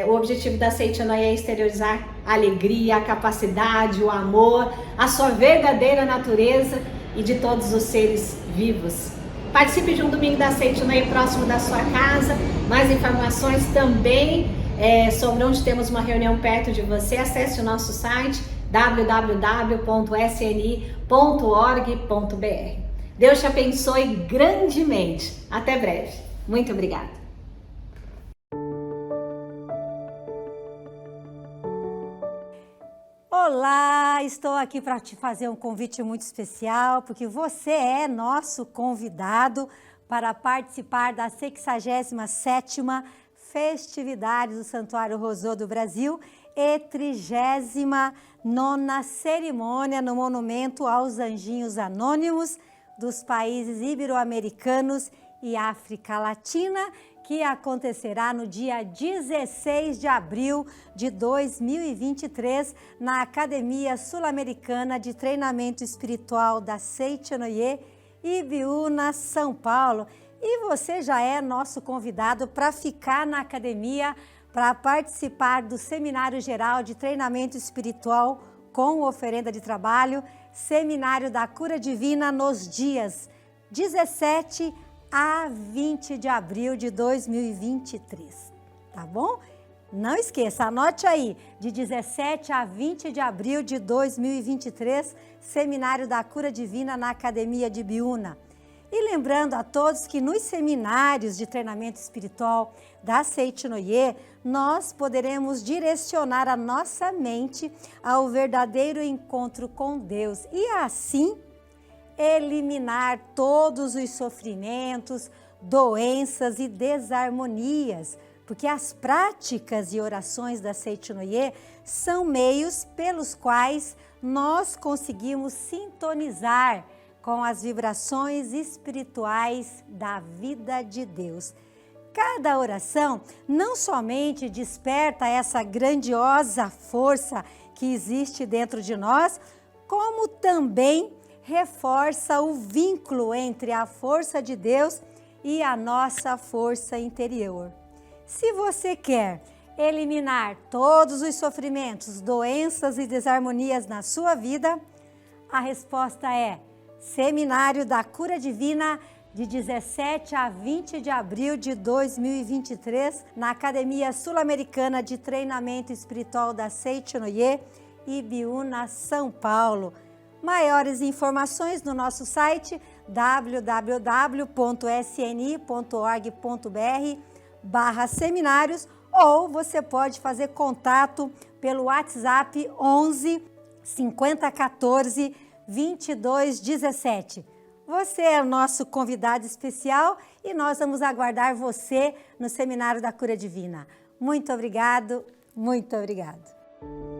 O objetivo da Seiichi Onoye é exteriorizar a alegria, a capacidade, o amor, a sua verdadeira natureza e de todos os seres vivos. Participe de um domingo da Seiichi Onoye próximo da sua casa. Mais informações também sobre onde temos uma reunião perto de você, acesse o nosso site www.sni.org.br. Deus te abençoe grandemente. Até breve. Muito obrigada. Olá, estou aqui para te fazer um convite muito especial, porque você é nosso convidado para participar da 67ª Festividades do Santuário Rousseau do Brasil e 39ª cerimônia no Monumento aos Anjinhos Anônimos dos países ibero-americanos e África Latina, que acontecerá no dia 16 de abril de 2023 na Academia Sul-Americana de Treinamento Espiritual da Seiichi Onoye, Ibiúna, São Paulo. E você já é nosso convidado para ficar na academia, para participar do Seminário Geral de Treinamento Espiritual com oferenda de trabalho, Seminário da Cura Divina nos dias 17 a 20 de abril de 2023, tá bom? Não esqueça, anote aí, de 17 a 20 de abril de 2023, Seminário da Cura Divina na Academia de Ibiúna. E lembrando a todos que nos seminários de treinamento espiritual da Seiichi Onoye, nós poderemos direcionar a nossa mente ao verdadeiro encontro com Deus e assim eliminar todos os sofrimentos, doenças e desarmonias, porque as práticas e orações da Seiichi Onoye são meios pelos quais nós conseguimos sintonizar com as vibrações espirituais da vida de Deus. Cada oração não somente desperta essa grandiosa força que existe dentro de nós, como também reforça o vínculo entre a força de Deus e a nossa força interior. Se você quer eliminar todos os sofrimentos, doenças e desarmonias na sua vida, a resposta é Seminário da Cura Divina de 17 a 20 de abril de 2023, na Academia Sul-Americana de Treinamento Espiritual da Seichonoye, Ibiúna, São Paulo. Maiores informações no nosso site www.sni.org.br/seminários, ou você pode fazer contato pelo WhatsApp 11 5014 2217. Você é o nosso convidado especial e nós vamos aguardar você no Seminário da Cura Divina. Muito obrigado, muito obrigado.